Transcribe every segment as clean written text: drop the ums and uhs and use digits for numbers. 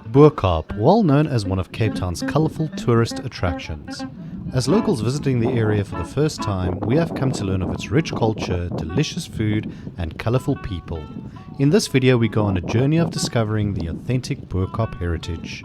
Bo-Kaap, well known as one of Cape Town's colourful tourist attractions. As locals visiting the area for the first time, we have come to learn of its rich culture, delicious food and colourful people. In this video we go on a journey of discovering the authentic Bo-Kaap heritage.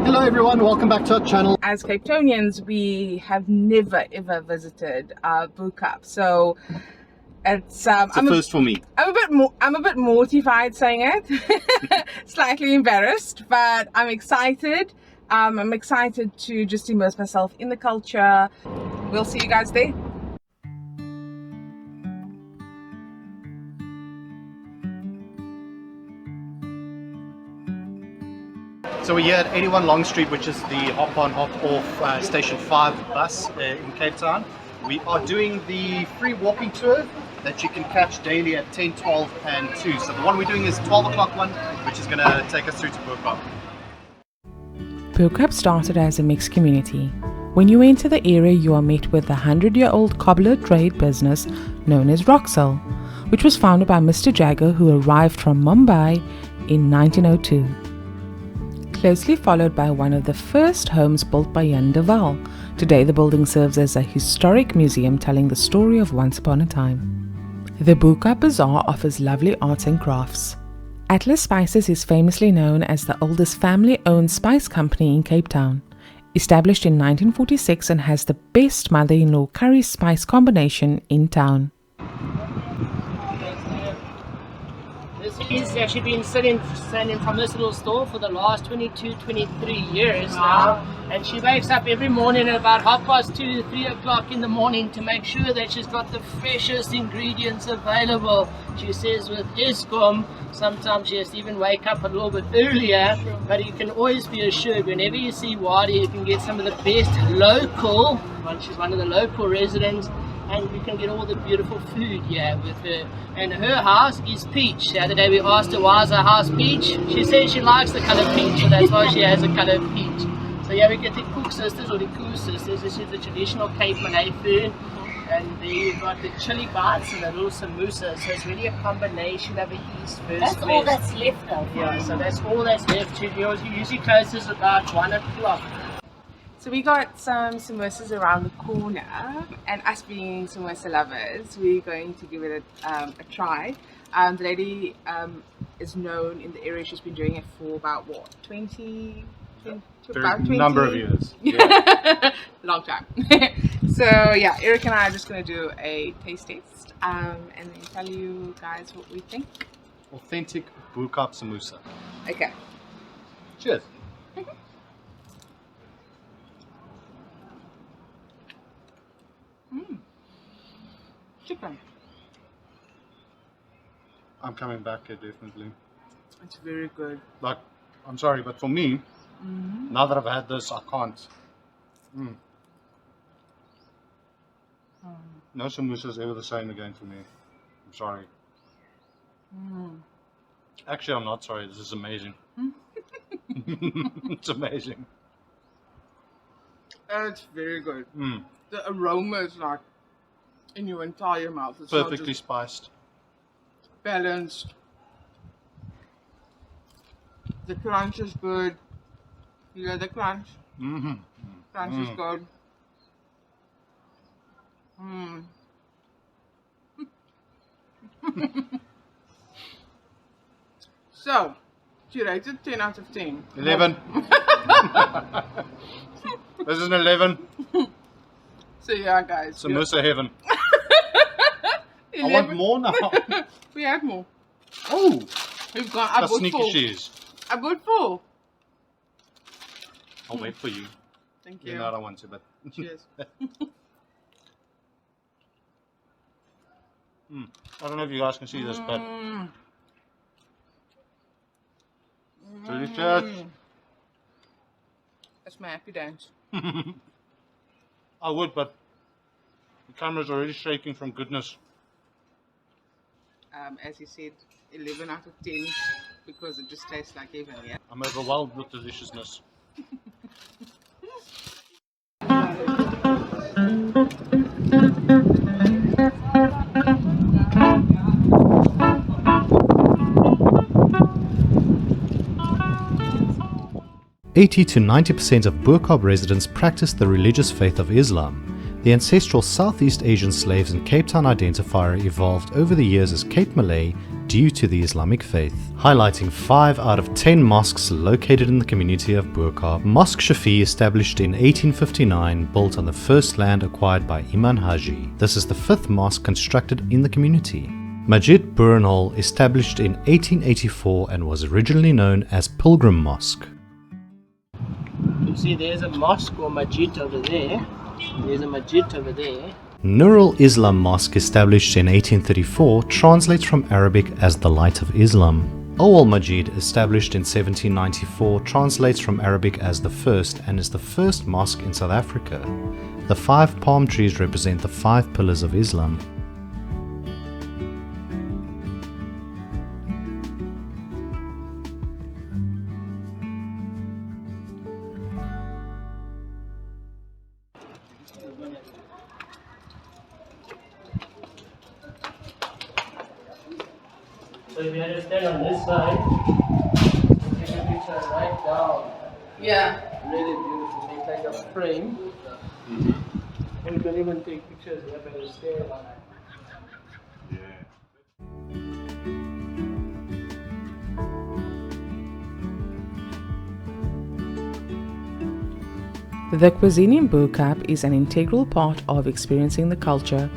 Hello everyone, welcome back to our channel. As Capetonians, we have never ever visited Bo-Kaap, so it's a first for me. I'm a bit mortified saying it, slightly embarrassed, but I'm excited. I'm excited to just immerse myself in the culture. We'll see you guys there. So we're here at 81 Long Street, which is the hop on hop off Station 5 bus in Cape Town. We are doing the free walking tour that you can catch daily at 10, 12 and 2. So the one we're doing is 12 o'clock one, which is going to take us through to Bo-Kaap. Bo-Kaap started as a mixed community. When you enter the area, you are met with the 100-year-old cobbler trade business known as Roxel, which was founded by Mr. Jagger, who arrived from Mumbai in 1902. Closely followed by one of the first homes built by Jan de Waal. Today the building serves as a historic museum telling the story of once upon a time. The Bo-Kaap Bazaar offers lovely arts and crafts. Atlas Spices is famously known as the oldest family-owned spice company in Cape Town. Established in 1946 and has the best mother-in-law curry spice combination in town. She's actually been standing from this little store for the last 22, 23 years now, and she wakes up every morning at about 2:30, 3 o'clock in the morning to make sure that she's got the freshest ingredients available. She says with Eskom, sometimes she has to even wake up a little bit earlier, but you can always be assured whenever you see Wadi, you can get some of the best local, she's one of the local residents, and you can get all the beautiful food here with her. And her house is peach. The other day we asked her, why is her house peach? She says she likes the colour peach, so that's why she has a colour peach. So yeah, we get the Cook Sisters or the Koo Sisters. This is the traditional Cape Malay food. And then you've got the chili bites and the little samosas. So it's really a combination of a East versus West. That's all that's left though. Yeah, so that's all that's left. She usually closes about 1 o'clock. So we got some samosas around the corner, and us being samosa lovers, we're going to give it a try. The lady is known in the area. She's been doing it for about what, 20 number of years. Yeah. Long time. So yeah, Eric and I are just going to do a taste test and then tell you guys what we think. Authentic Bo-Kaap samosa. Okay. Cheers. Chicken. I'm coming back here definitely. It's very good. Like, I'm sorry, but for me, now that I've had this, I can't. No samosa is ever the same again for me. I'm sorry. Actually, I'm not sorry. This is amazing. It's amazing. It's very good. The aroma is like in your entire mouth. It's perfectly spiced. Balanced. The crunch is good. You hear the crunch? Crunch is good. So, you rate it 10 out of 10. 11. This is an 11. So yeah, guys. Samosa heaven. I want more now. We have more. Oh, We've got that's sneaky cheese. I bought 4. I'll wait for you. Thank you. You know I don't want to, but Cheers. I don't know if you guys can see this, but delicious. That's my happy dance. I would, but the camera's already shaking from goodness. As you said, 11 out of 10 because it just tastes like heaven, yeah? I'm overwhelmed with deliciousness. 80 to 90% of Bo-Kaap residents practice the religious faith of Islam. The ancestral Southeast Asian slaves and Cape Town identifier evolved over the years as Cape Malay due to the Islamic faith, highlighting 5 out of 10 mosques located in the community of Bo-Kaap. Mosque Shafi, established in 1859, built on the first land acquired by Iman Haji. This is the 5th mosque constructed in the community. Masjid Burnhal, established in 1884 and was originally known as Pilgrim Mosque. You see, there's a mosque or masjid over there. There's a masjid over there. Nurul Islam Mosque, established in 1834, translates from Arabic as the Light of Islam. Awal Masjid, established in 1794, translates from Arabic as the first and is the first mosque in South Africa. The 5 palm trees represent the 5 pillars of Islam. So if you had to stand on this side, take a picture right down. Yeah. Really beautiful. Make like a frame. And you can even take pictures here by the stair on it. The cuisine in Bo-Kaap is an integral part of experiencing the culture.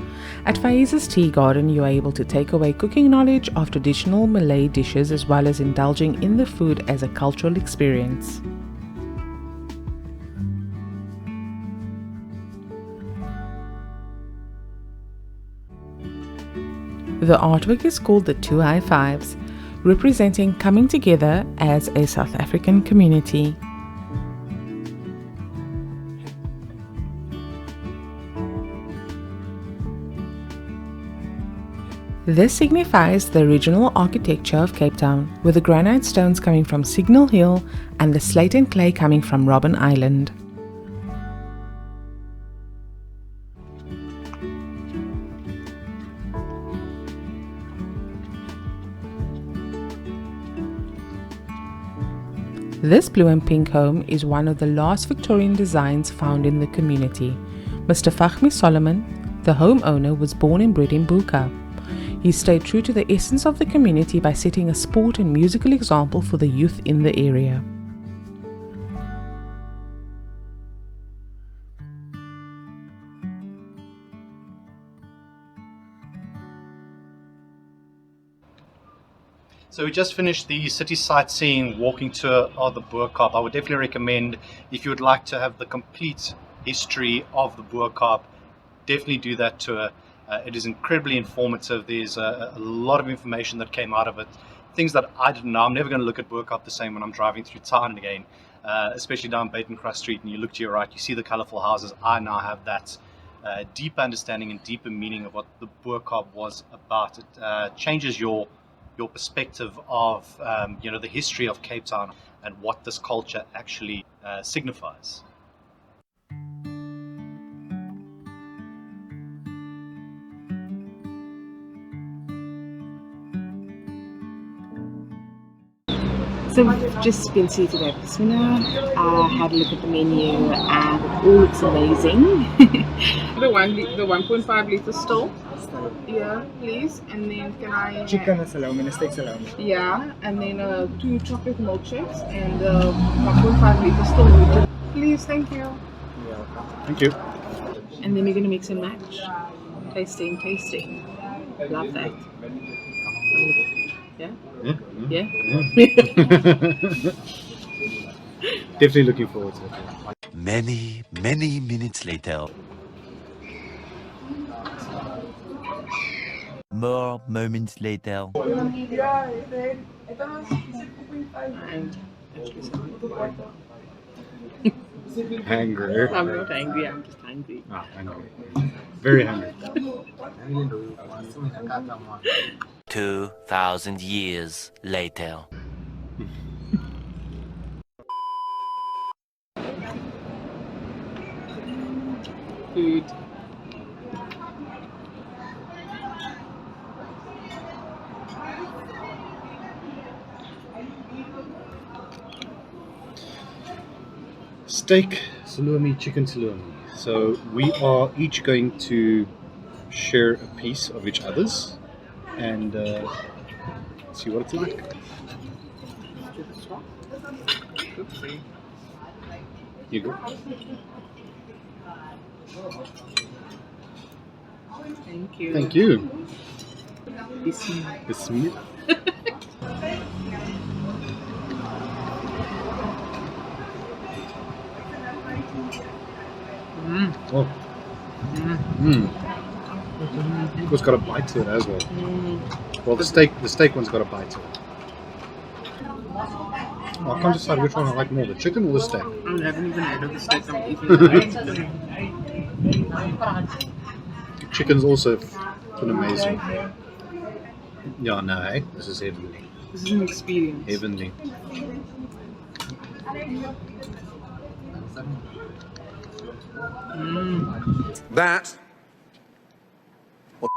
At Faiz's Tea Garden, you are able to take away cooking knowledge of traditional Malay dishes as well as indulging in the food as a cultural experience. The artwork is called the 2 High Fives, representing coming together as a South African community. This signifies the original architecture of Cape Town, with the granite stones coming from Signal Hill and the slate and clay coming from Robben Island. This blue and pink home is one of the last Victorian designs found in the community. Mr. Fahmi Solomon, the homeowner, was born and bred in Bo-Kaap. He stayed true to the essence of the community by setting a sport and musical example for the youth in the area. So we just finished the city sightseeing walking tour of the Bo-Kaap. I would definitely recommend, if you would like to have the complete history of the Bo-Kaap, definitely do that tour. It is incredibly informative. There's a lot of information that came out of it. Things that I didn't know. I'm never going to look at Bo-Kaap the same when I'm driving through town again, especially down Batencross Street and you look to your right, you see the colorful houses. I now have that deeper understanding and deeper meaning of what the Bo-Kaap was about. It changes your perspective of the history of Cape Town and what this culture actually signifies. So we've just been seated at the seminar, had a look at the menu and it all looks amazing. the 1.5 litre stall. Yeah, please. And then can I... Chicken salami and steak salami. Yeah, and then 2 chocolate milkshakes and 1.5 litre stall. Please, thank you. Thank you. And then we're going to mix and match. Tasting. Love that. Yeah? Yeah? Definitely looking forward to it. Many minutes later. More moments later. Hungry. I'm not angry, I'm just hungry. Ah, hungry. Very hungry. 2,000 years later. Food. Steak, salami, chicken salami. So we are each going to share a piece of each other's and see what it's like. You go. Thank you. Thank you. Bismillah. Bismillah. Oh. It's got a bite to it as well. Well, the steak one's got a bite to it. Oh, I can't decide which one I like more, the chicken or the steak. I haven't even had the steak, I'm eating the The chicken's also been amazing. Yeah, no, hey, this is heavenly. This is an experience. Heavenly. That was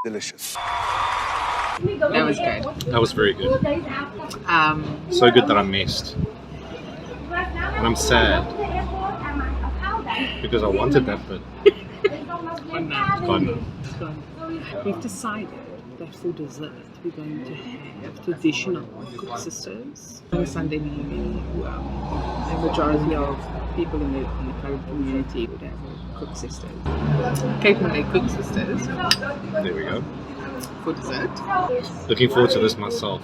delicious. That was good. That was very good. So good that I missed. And I'm sad. Because I wanted that, but it's gone now. We've decided that for dessert we're going to have traditional cook sisters on Sunday evening. The majority of people in the current community would have cook sisters. Cape Malay cook sisters There we go. for dessert. Looking forward to this myself.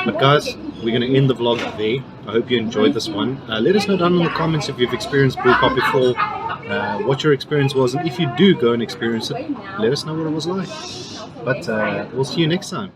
But guys, we're going to end the vlog there. I hope you enjoyed this one. Let us know down in the comments if you've experienced Bo-Kaap before, what your experience was, and if you do go and experience it, let us know what it was like. But we'll see you next time.